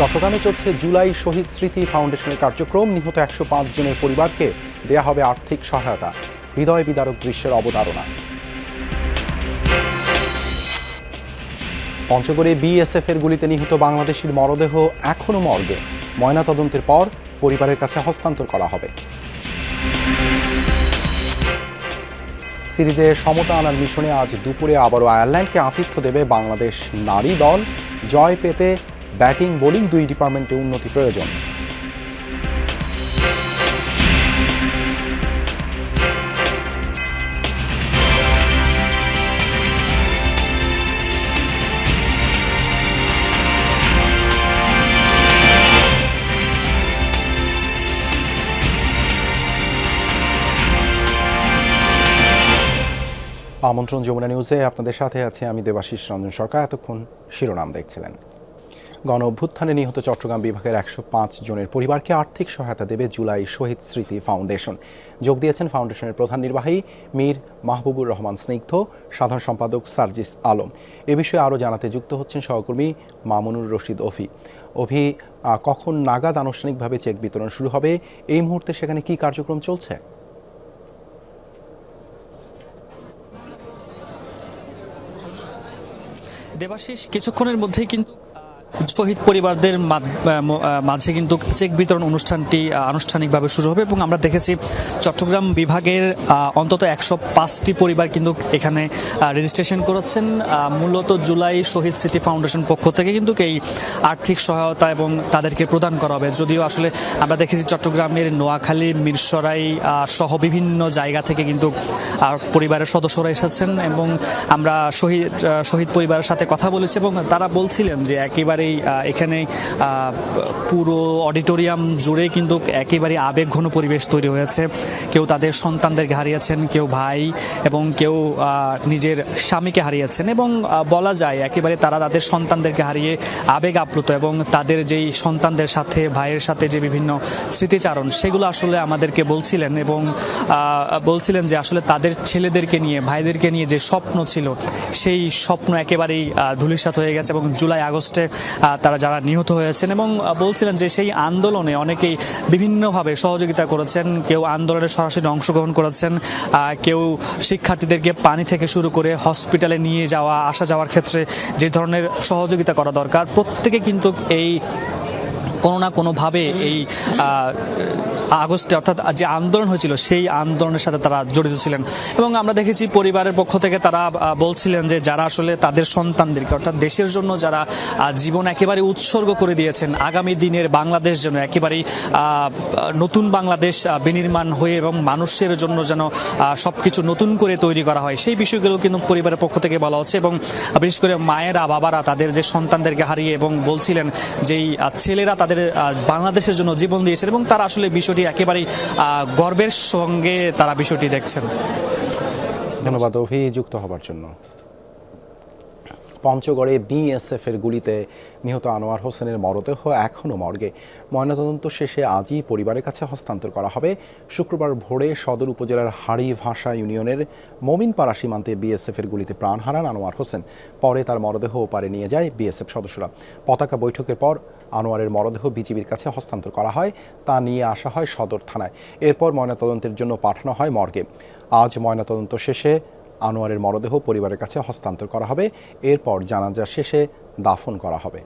চট্টগ্রামে চলছে জুলাই শহীদ স্মৃতি ফাউন্ডেশনের কার্যক্রম। নিহত ১০৫ জনের পরিবারকে দেয়া হবে আর্থিক সহায়তা। হৃদয় বিদারক দৃশ্যের অবতারণা। পঞ্চগড়ে বিএসএফ এর গুলিতে নিহত বাংলাদেশির মরদেহ এখনো মর্গে। ময়নাতদন্তের পর পরিবারের কাছে হস্তান্তর করা হবে। সিরিজে সমতা আনার মিশনে আজ দুপুরে আবারও আয়ারল্যান্ডকে আতিথ্য দেবে বাংলাদেশ নারী দল। জয় পেতে ব্যাটিং বোলিং দুই ডিপার্টমেন্টে উন্নতি প্রয়োজন। আমন্ত্রণ যমুনা নিউজে আপনাদের সাথে আছে আমি দেবাশিস রঞ্জন সরকার। এতক্ষণ শিরোনাম দেখছিলেন। গণ অভ্যুত্থানে নিহত চট্টগ্রাম বিভাগের ১০৫ জনের পরিবারকে আর্থিক সহায়তা দেবে জুলাই শহীদ স্মৃতি ফাউন্ডেশন। যোগ দিয়েছেন ফাউন্ডেশনের প্রধান নির্বাহী মীর মাহবুবুর রহমান স্নিগ্ধ, সাধারণ সম্পাদক সার্জিস আলম। এ বিষয়ে আরও জানাতে যুক্ত হচ্ছেন সহকর্মী মামুনুর রশিদ অভি। কখন নাগাদ আনুষ্ঠানিকভাবে চেক বিতরণ শুরু হবে? এই মুহূর্তে সেখানে কি কার্যক্রম চলছে? দেবাশিস, কিছুক্ষণের মধ্যেই কিন্তু শহীদ পরিবারদের মাঝে কিন্তু চেক বিতরণ অনুষ্ঠানটি আনুষ্ঠানিকভাবে শুরু হবে এবং আমরা দেখেছি চট্টগ্রাম বিভাগের অন্তত ১০৫টি পরিবার কিন্তু এখানে রেজিস্ট্রেশন করেছেন। মূলত জুলাই শহীদ স্মৃতি ফাউন্ডেশন পক্ষ থেকে কিন্তু এই আর্থিক সহায়তা এবং তাদেরকে প্রদান করা হবে। যদিও আসলে আমরা দেখেছি চট্টগ্রামের নোয়াখালী, মিরসরাই সহ বিভিন্ন জায়গা থেকে কিন্তু পরিবারের সদস্যরা এসেছেন এবং আমরা শহীদ পরিবারের সাথে কথা বলেছি এবং তারা বলছিলেন যে একেবারে এখানে পুরো অডিটোরিয়াম জুড়ে কিন্তু একেবারে আবেগঘন পরিবেশ তৈরি হয়েছে। কেউ তাদের সন্তানদেরকে হারিয়েছেন, কেউ ভাই এবং কেউ নিজের স্বামীকে হারিয়েছেন এবং বলা যায় একেবারে তারা তাদের সন্তানদেরকে হারিয়ে আবেগ আপ্লুত এবং তাদের যেই সন্তানদের সাথে ভাইয়ের সাথে যে বিভিন্ন স্মৃতিচারণ সেগুলো আসলে আমাদেরকে বলছিলেন এবং বলছিলেন যে আসলে তাদের ছেলেদেরকে নিয়ে, ভাইদেরকে নিয়ে যে স্বপ্ন ছিল সেই স্বপ্ন একেবারেই ধূলিসাৎ হয়ে গেছে এবং জুলাই আগস্টে তারা যারা নিহত হয়েছেন এবং বলছিলেন যে সেই আন্দোলনে অনেকেই বিভিন্নভাবে সহযোগিতা করেছেন। কেউ আন্দোলনে সরাসরি অংশগ্রহণ করেছেন, কেউ শিক্ষার্থীদেরকে পানি থেকে শুরু করে হসপিটালে নিয়ে যাওয়া আসা যাওয়ার ক্ষেত্রে যে ধরনের সহযোগিতা করা দরকার প্রত্যেকে কিন্তু এই কোনো না কোনোভাবে এই আগস্টে অর্থাৎ যে আন্দোলন হয়েছিল সেই আন্দোলনের সাথে তারা জড়িত ছিলেন এবং আমরা দেখেছি পরিবারের পক্ষ থেকে তারা বলছিলেন যে যারা আসলে তাদের সন্তানদেরকে অর্থাৎ দেশের জন্য যারা জীবন একেবারে উৎসর্গ করে দিয়েছেন আগামী দিনের বাংলাদেশ যেন একেবারেই নতুন বাংলাদেশ বিনির্মাণ হয়ে এবং মানুষের জন্য যেন সবকিছু নতুন করে তৈরি করা হয় সেই বিষয়গুলো কিন্তু পরিবারের পক্ষ থেকে বলা হচ্ছে এবং বিশেষ করে মায়েরা বাবারা তাদের যে সন্তানদেরকে হারিয়ে এবং বলছিলেন যেই ছেলেরা তাদের বাংলাদেশের জন্য জীবন দিয়েছেন এবং তারা আসলে বিষয়টি একেবারেই গর্বের সঙ্গে তারা বিষয়টি দেখছেন। ধন্যবাদ অভিযুক্ত হবার জন্য। পঞ্চগড়ে বিএসএফ এর গুলিতে নিহত আনোয়ার হোসেনের মরদেহ এখনও মর্গে। ময়নাতদন্ত শেষে আজই পরিবারের কাছে হস্তান্তর করা হবে। শুক্রবার ভোরে সদর উপজেলার হাড়িভাষা ইউনিয়নের মমিনপাড়া সীমান্তে বিএসএফ এর গুলিতে প্রাণ হারান আনোয়ার হোসেন। পরে তার মরদেহ ওপারে নিয়ে যায় বিএসএফ সদস্যরা। পতাকা বৈঠকের পর আনোয়ারের মরদেহ বিজিবির কাছে হস্তান্তর করা হয়। তা নিয়ে আসা হয় সদর থানায়। এরপর ময়নাতদন্তের জন্য পাঠানো হয় মর্গে। আজ ময়নাতদন্ত শেষে আনোয়ারের মরদেহ পরিবারের কাছে হস্তান্তর করা হবে। এরপর জানাজা শেষে দাফন করা হবে।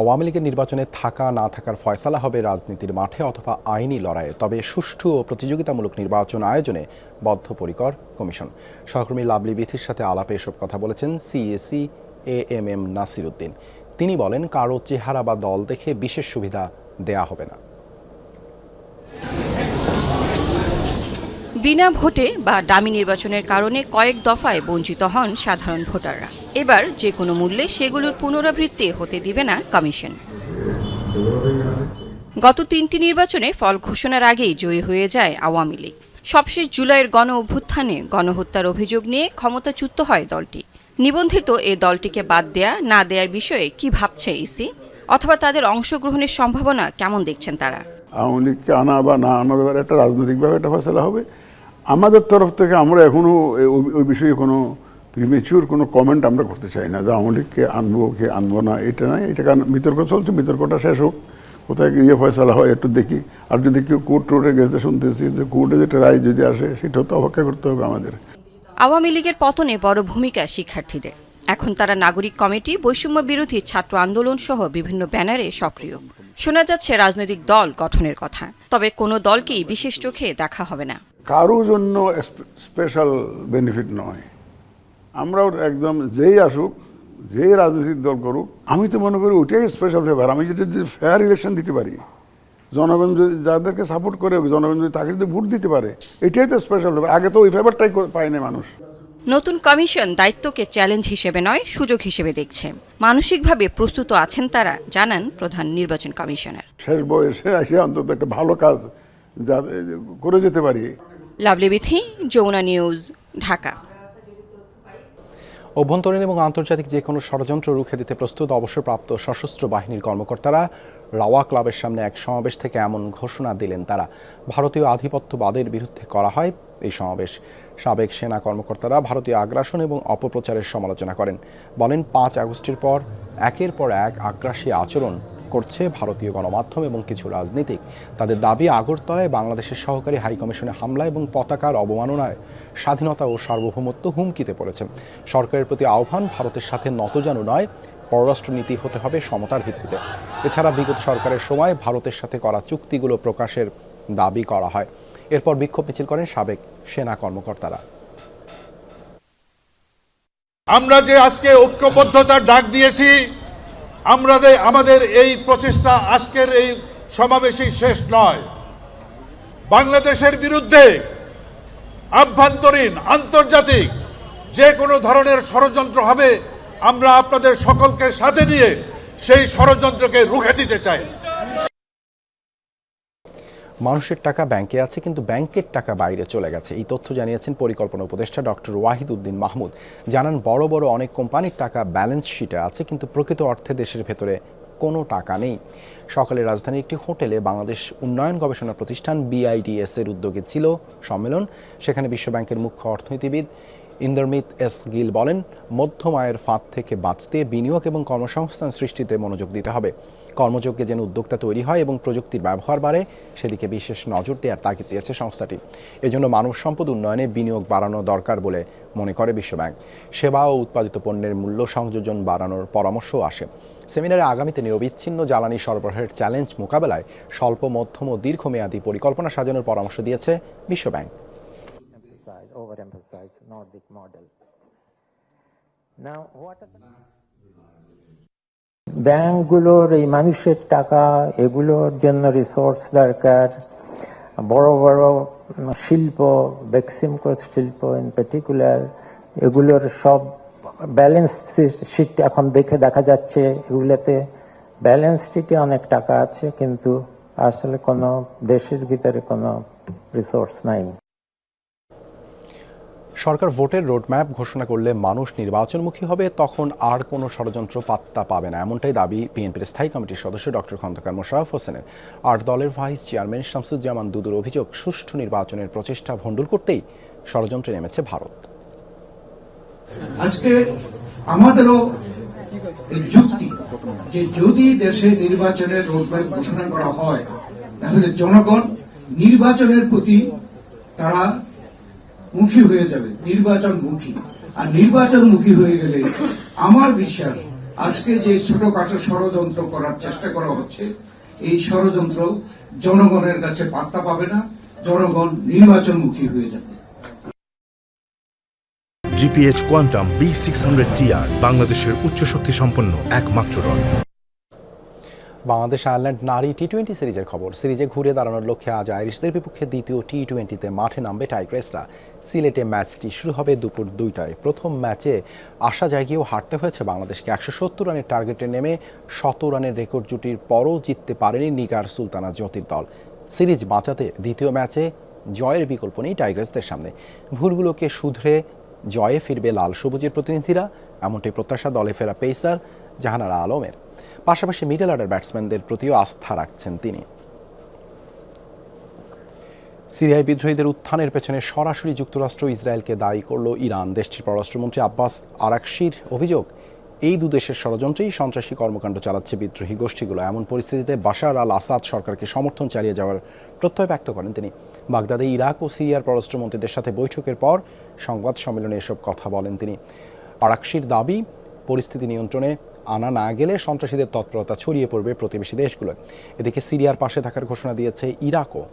আওয়ামী লীগের নির্বাচনে থাকা না থাকার ফয়সালা হবে রাজনীতির মাঠে অথবা আইনি লড়াইয়ে। তবে সুষ্ঠু ও প্রতিযোগিতামূলক নির্বাচন আয়োজনে বদ্ধপরিকর কমিশন। সহকর্মী লাভলি বিথির সাথে আলাপে এসব কথা বলেছেন সিএসি AMM নাসির উদ্দিন। তিনি বলেন, কারো চেহারা বা দল দেখে বিশেষ সুবিধা দেয়া হবে না। বিনা ভোটে বা ডামি নির্বাচনের কারণে কয়েক দফায় বঞ্চিত হন সাধারণ ভোটাররা। এবার যে কোনো মূল্যে সেগুলোর পুনরাবৃত্তি হতে দিবে না কমিশন। গত 3টি নির্বাচনে ফল ঘোষণার আগেই জয়ী হয়ে যায় আওয়ামী লীগ। সবশেষ জুলাইয়ের গণ অভ্যুত্থানে গণহত্যার অভিযোগ নিয়ে ক্ষমতাচ্যুত হয় দলটি। নিবন্ধিত এ দলটিকে বাদ দেয়া না দেওয়ার বিষয়ে কি ভাবছে ইসি, অথবা তাদের অংশগ্রহণের সম্ভাবনা কেমন দেখছেন তারা? আওয়ামী লীগকে আনা বা না আনা ব্যাপারে একটা রাজনৈতিকভাবে একটা ফয়সালা হবে। আমাদের তরফ থেকে আমরা এখনো ওই বিষয়ে কোনো প্রিমেচিউর কোনো কমেন্ট আমরা করতে চাই না যে আওয়ামী লীগকে আনবো কে আনবো না, এটা নয়। এটা কারণ বিতর্ক চলছে, বিতর্কটা শেষ হোক, কোথায় ফয়সালা হয় একটু দেখি। আর যদি কেউ কোর্ট টোর্টে গেছে শুনতেছি যে কোর্টে যেটা রায় যদি আসে সেটাও তো অপেক্ষা করতে হবে আমাদের। আওয়ামী লীগের পতনে বড় ভূমিকা শিক্ষার্থীদের। এখন তারা নাগরিক কমিটি, বৈষম্য বিরোধী ছাত্র আন্দোলন সহ বিভিন্ন ব্যানারে সক্রিয়। শোনা যাচ্ছে রাজনৈতিক দল গঠনের কথা, তবে কোনো দলকেই বিশেষ চোখে দেখা হবে না। কারোর জন্য স্পেশাল বেনিফিট নয়। আমরাও একদম যেই আসুক, যেই রাজনৈতিক দল করুক, আমি তো মনে করি ওইটাই স্পেশাল ফেভার। আমি যদি ফেয়ার ইলেকশন দিতে পারি, জনগণ যদি যাদেরকে সাপোর্ট করে, জনগণ যদি তাকে যদি ভোট দিতে পারে, এটাই তো স্পেশাল ফেভার। আগে তো ওই ফেভারটাই পায় না মানুষ। নতুন কমিশন দায়িত্বকে চ্যালেঞ্জ হিসেবে নয়, সুযোগ হিসেবে দেখছে। মানসিকভাবে প্রস্তুত আছেন তারা, জানান প্রধান নির্বাচন কমিশনার। শেষ বয়সে এসে অন্তত একটা ভালো কাজ করে যেতে পারি। লাভলি বিথি, যমুনা নিউজ, ঢাকা। অভ্যন্তরীণ এবং আন্তর্জাতিক যে কোনো ষড়যন্ত্র রুখে দিতে প্রস্তুত অবসরপ্রাপ্ত সশস্ত্র বাহিনীর কর্মকর্তারা রাওয়া ক্লাবের সামনে এক সমাবেশ থেকে এমন ঘোষণা দিলেন তারা। ভারতীয় আধিপত্যবাদের বিরুদ্ধে করা হয় এই সমাবেশ। সাবেক সেনা কর্মকর্তারা ভারতীয় আগ্রাসন এবং অপপ্রচারের সমালোচনা করেন। বলেন 5 আগস্টের পর একের পর এক আগ্রাসী আচরণ করছে ভারতীয় গণমাধ্যম এবং কিছু রাজনীতিক। তাদের দাবি, আগরতলায় বাংলাদেশের সহকারী হাইকমিশনে হামলা এবং পতাকার অবমাননায় স্বাধীনতা ও সার্বভৌমত্ব হুমকিতে পড়েছে। সরকারের প্রতি আহ্বান, ভারতের সাথে নতজানু নয়, পররাষ্ট্রনীতি হতে হবে সমতার ভিত্তিতে। এছাড়া বিগত সরকারের সময় ভারতের সাথে করা চুক্তিগুলো প্রকাশের দাবি করা হয়। এরপর বিক্ষোভ মিছিল করেন সাবেক সেনা কর্মকর্তারা। আমরা যে আজকে ঐক্যবদ্ধতার ডাক দিয়েছি, আমাদের এই প্রচেষ্টা আজকের এই সমাবেশেই শেষ নয়। বাংলাদেশের বিরুদ্ধে আভ্যন্তরীণ, আন্তর্জাতিক যে কোনো ধরনের ষড়যন্ত্র হবে, আমরা আপনাদের সকলকে সাথে নিয়ে সেই ষড়যন্ত্রকে রুখে দিতে চাই। মানুষের টাকা ব্যাংকে আছে, কিন্তু ব্যাংকের টাকা বাইরে চলে গেছে। এই তথ্য জানিয়েছেন পরিকল্পনা উপদেষ্টা ডক্টর ওয়াহিদ উদ্দিন মাহমুদ। জানান, বড় বড় অনেক কোম্পানির টাকা ব্যালেন্স শিটে আছে, কিন্তু প্রকৃত অর্থে দেশের ভেতরে কোনো টাকা নেই। সকালে রাজধানীর একটি হোটেলে বাংলাদেশ উন্নয়ন গবেষণা প্রতিষ্ঠান BIDS এর উদ্যোগে ছিল সম্মেলন। সেখানে বিশ্বব্যাংকের মুখ্য অর্থনীতিবিদ ইন্দ্রমিত এস গিল বলেন, মধ্যম আয়ের ফাঁদ থেকে বাঁচতে বিনিয়োগ এবং কর্মসংস্থান সৃষ্টিতে মনোযোগ দিতে হবে। কর্মযোগ্যে যেন উদ্যোক্তা তৈরি হয় এবং প্রযুক্তির ব্যবহার বাড়ে, সেদিকে বিশেষ নজর দেওয়ার তাগিদ দিয়েছে সংস্থাটি। এজন্য মানব সম্পদ উন্নয়নে বিনিয়োগ বাড়ানো দরকার বলে মনে করে বিশ্বব্যাংক। সেবা ও উৎপাদিত পণ্যের মূল্য সংযোজন বাড়ানোর পরামর্শও আসে। সেমিনারে আগামীতে নিরবিচ্ছিন্ন জ্বালানি সরবরাহের চ্যালেঞ্জ মোকাবেলায় স্বল্প, মধ্যম ও দীর্ঘমেয়াদী পরিকল্পনা সাজানোর পরামর্শ দিয়েছে বিশ্বব্যাংক। ব্যাংকগুলোর এই মানুষের টাকা, এগুলোর জন্য রিসোর্স দরকার। বড় বড় শিল্প, বেক্সিমকো শিল্প ইন পার্টিকুলার, এগুলোর সব ব্যালেন্স শিট এখন দেখা যাচ্ছে, এগুলোতে ব্যালেন্স শিটে অনেক টাকা আছে, কিন্তু আসলে কোনো দেশের ভিতরে কোনো রিসোর্স নাই। সরকার ভোটের রোডম্যাপ ঘোষণা করলে মানুষ নির্বাচনমুখী হবে, তখন আর কোনো ষড়যন্ত্র পাত্তা পাবে না, এমনটাই দাবি বিএনপির স্থায়ী কমিটির সদস্য ডক্টর খন্দকার মোশাররফ হোসেনের। 8 দলের ভাইস চেয়ারম্যান শামসুজ্জামান দুদুর অভিযোগ, সুষ্ঠু নির্বাচনের প্রচেষ্টা ভণ্ডুল করতেই ষড়যন্ত্রে নেমেছে ভারত। আজকে আমাদেরও যুক্তি যে যদি দেশে নির্বাচনের রোডম্যাপ ঘোষণা করা হয়, তাহলে জনগণ নির্বাচনের প্রতি তারা মুখী হয়ে যাবে, নির্বাচনমুখী। আর নির্বাচনমুখী হয়ে গেলে আমার বিশ্বাস আজকে যে ছোটখাটো ষড়যন্ত্র করার চেষ্টা করা হচ্ছে, এই ষড়যন্ত্র জনগণের কাছে পাত্তা পাবে না, জনগণ নির্বাচনমুখী হয়ে যাবে। GPH কোয়ান্টাম B600TR বাংলাদেশের উচ্চ শক্তি সম্পন্ন একমাত্র রড। বাংলাদেশ আয়ারল্যান্ড নারী T20 সিরিজের খবর। সিরিজে ঘুরে দাঁড়ানোর লক্ষ্যে আজ আইরিশদের বিপক্ষে দ্বিতীয় T20-তে মাঠে নামবে টাইগ্রেসরা। সিলেটে ম্যাচটি শুরু হবে দুপুর 2টায়। প্রথম ম্যাচে আশা জায়গিয়েও হারতে হয়েছে বাংলাদেশকে। 170 রানের টার্গেটে নেমে 100 রানের রেকর্ড জুটির পরও জিততে পারেনি নিগার সুলতানা জ্যোতির দল। সিরিজ বাঁচাতে দ্বিতীয় ম্যাচে জয়ের বিকল্প নেই টাইগ্রেসদের সামনে। ভুলগুলোকে শুধরে জয়ে ফিরবে লাল সবুজের প্রতিনিধিরা, এমনটাই প্রত্যাশা দলে ফেরা পেসার জাহানারা আলমের। পাশাপাশি মিডল অর্ডার ব্যাটসম্যানদের প্রতিও আস্থা রাখছেন তিনি। সিরিয়ায় বিদ্রোহীদের উত্থানের পেছনে সরাসরি যুক্তরাষ্ট্র ইসরায়েলকে দায়ী করল ইরান। দেশটির পররাষ্ট্রমন্ত্রী আব্বাস আরাকশির অভিযোগ, এই দুদেশের ষড়যন্ত্রেই সন্ত্রাসী কর্মকাণ্ড চালাচ্ছে বিদ্রোহী গোষ্ঠীগুলো। এমন পরিস্থিতিতে বাশার আল আসাদ সরকারকে সমর্থন চালিয়ে যাওয়ার প্রত্যয় ব্যক্ত করেন তিনি। বাগদাদে ইরাক ও সিরিয়ার পররাষ্ট্রমন্ত্রীদের সাথে বৈঠকের পর সংবাদ সম্মেলনে এসব কথা বলেন তিনি। আরাকশির দাবি, পরিস্থিতি নিয়ন্ত্রণে আনা না গেলে সন্ত্রাসীদের তৎপরতা ছড়িয়ে পড়বে প্রতিবেশী দেশগুলোয়। এদিকে সিরিয়ার পাশে থাকার ঘোষণা দিয়েছে ইরাকও।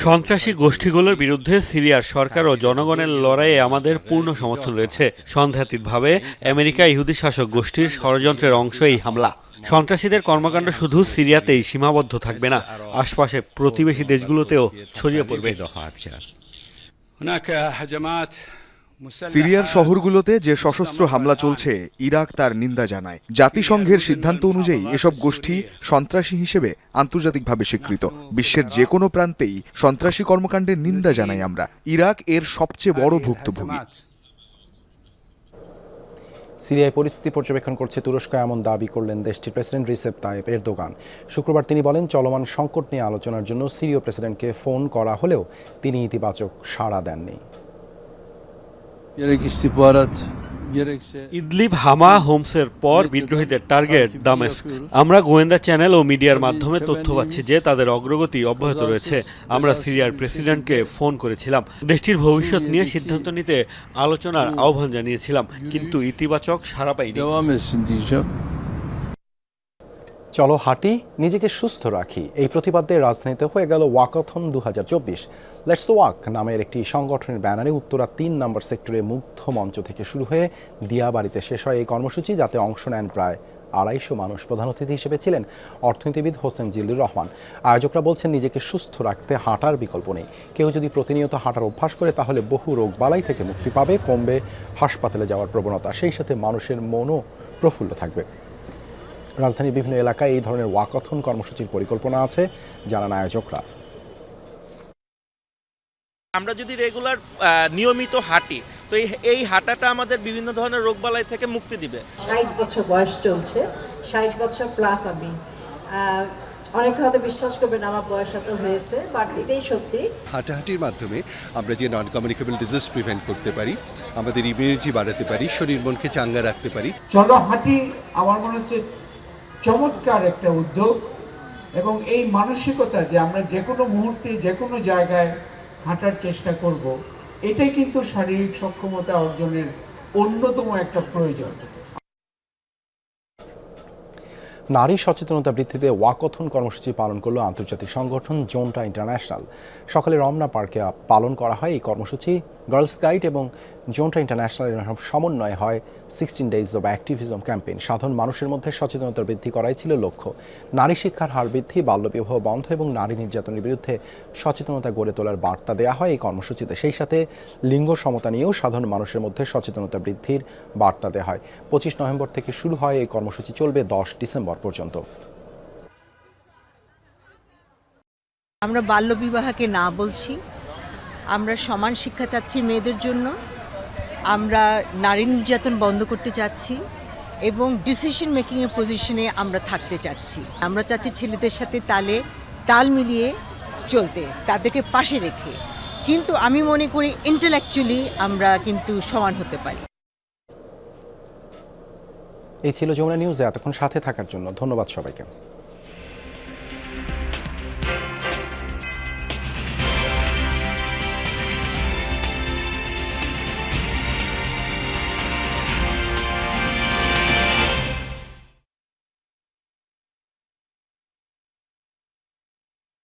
সন্ত্রাসী গোষ্ঠীগুলোর বিরুদ্ধে সিরিয়ার সরকার ও জনগণের লড়াইয়ে আমাদের পূর্ণ সমর্থন রয়েছে। সন্দেহাতীতভাবে আমেরিকা ইহুদি শাসক গোষ্ঠীর ষড়যন্ত্রের অংশ এই হামলা। সন্ত্রাসীদের কর্মকাণ্ড শুধু সিরিয়াতেই সীমাবদ্ধ থাকবে না, আশপাশে প্রতিবেশী দেশগুলোতেও ছড়িয়ে পড়বে। সিরিয়ার শহরগুলোতে যে সশস্ত্র হামলা চলছে, ইরাক তার নিন্দা জানায়। জাতিসংঘের সিদ্ধান্ত অনুযায়ী এসব গোষ্ঠী সন্ত্রাসী হিসেবে আন্তর্জাতিকভাবে স্বীকৃত। বিশ্বের যে কোনো প্রান্তেই সন্ত্রাসী কর্মকাণ্ডের নিন্দা জানাই আমরা। ইরাক এর সবচেয়ে বড় ভুক্তভোগী। সিরিয়ায় পরিস্থিতি পর্যবেক্ষণ করছে তুরস্ক, এমন দাবি করলেন দেশটির প্রেসিডেন্ট রিসেপ তাইয়েপ এরদোগান। শুক্রবার তিনি বলেন, চলমান সংকট নিয়ে আলোচনার জন্য সিরীয় প্রেসিডেন্টকে ফোন করা হলেও তিনি ইতিবাচক সাড়া দেননি। ইদলিব, হামা, হোমসের পর বিদ্রোহীদের টার্গেট দামেস্ক। আমরা গোয়েন্দা চ্যানেল ও মিডিয়ার মাধ্যমে তথ্য পাচ্ছি যে তাদের অগ্রগতি অব্যাহত রয়েছে। আমরা সিরিয়ার প্রেসিডেন্টকে ফোন করেছিলাম, দেশটির ভবিষ্যৎ নিয়ে সিদ্ধান্ত নিতে আলোচনার আহ্বান জানিয়েছিলাম, কিন্তু ইতিবাচক সাড়া পাইনি। চলো হাঁটি, নিজেকে সুস্থ রাখি, এই প্রতিবাদে রাজধানীতে হয়ে গেল ওয়াকাথন 2024। লেটস ওয়াক নামের একটি সংগঠনের ব্যানারে উত্তরা 3 নম্বর সেক্টরে মুগ্ধ মঞ্চ থেকে শুরু হয়ে দিয়াবাড়িতে শেষ হয় এই কর্মসূচি, যাতে অংশ নেন প্রায় 250 মানুষ। প্রধান অতিথি হিসেবে ছিলেন অর্থনীতিবিদ হোসেন জিল্লুর রহমান। আয়োজকরা বলছেন, নিজেকে সুস্থ রাখতে হাঁটার বিকল্প নেই। কেউ যদি প্রতিনিয়ত হাঁটার অভ্যাস করে তাহলে বহু রোগবালাই থেকে মুক্তি পাবে, কমবে হাসপাতালে যাওয়ার প্রবণতা, সেই সাথে মানুষের মনও প্রফুল্ল থাকবে। রাজধানীর বিভিন্ন এলাকায় এই ধরনের ওয়াকাথন কর্মসূচির পরিকল্পনা আছে, জানান আয়োজকরা। আমরা যদি রেগুলার নিয়মিত হাঁটি, তো এই হাঁটাটা আমাদের বিভিন্ন ধরনের রোগবালাই থেকে মুক্তি দিবে। 60 বছর বয়স চলছে, 60 বছর প্লাস আমি। অনেকে হয়তো বিশ্বাস করবেন আমার বয়স এত হয়েছে, বাট এটাই সত্যি। হাঁটাহাঁটির মাধ্যমে আমরা যে নন কমিউনিকেবল ডিজিজ প্রিভেন্ট করতে পারি, আমাদের ইমিউনিটি বাড়াতে পারি, শরীর মনকে চাঙ্গা রাখতে পারি। চলো হাঁটি আমার মনে হচ্ছে চমৎকার একটা উদ্যোগ, এবং এই মানসিকতা যে আমরা যে কোনো মুহূর্তে যে কোনো জায়গায় হাঁটার চেষ্টা করব, এটাই কিন্তু শারীরিক সক্ষমতা অর্জনের অন্যতম একটা প্রয়োজন। নারী সচেতনতা বৃদ্ধিতে ওয়াকাথন কর্মসূচি পালন করল আন্তর্জাতিক সংগঠন জোনটা ইন্টারন্যাশনাল। সকালে রমনা পার্কে পালন করা হয় এই কর্মসূচি। গার্লস গাইড এবং জোনটা ইন্টারন্যাশনালের সমন্বয়ে হয় 16 ডেজ অব অ্যাক্টিভিজম ক্যাম্পেইন। সাধারণ মানুষের মধ্যে সচেতনতা বৃদ্ধি করাই ছিল লক্ষ্য। নারী শিক্ষার হার বৃদ্ধি, বাল্যবিবাহ বন্ধ এবং নারী নির্যাতনের বিরুদ্ধে সচেতনতা গড়ে তোলার বার্তা দেওয়া হয় এই কর্মসূচিতে। সেই সাথে লিঙ্গ সমতা নিয়েও সাধারণ মানুষের মধ্যে সচেতনতা বৃদ্ধির বার্তা দেওয়া হয়। 25 নভেম্বর থেকে শুরু হয় এই কর্মসূচি, চলবে 10 ডিসেম্বর পর্যন্ত। আমরা বাল্যবিবাহকে না বলছি, আমরা সমান শিক্ষা চাচ্ছি মেয়েদের জন্য, আমরা নারী নির্যাতন বন্ধ করতে চাচ্ছি এবং ডিসিশন মেকিংয়ের পজিশনে আমরা থাকতে চাচ্ছি। আমরা চাচ্ছি ছেলেদের সাথে তাল মিলিয়ে চলতে, তাদেরকে পাশে রেখে, কিন্তু আমি মনে করি ইন্টেলেকচুয়ালি আমরা কিন্তু সমান হতে পারি। এই ছিল যমুনা নিউজে এতক্ষণ সাথে থাকার জন্য ধন্যবাদ সবাইকে।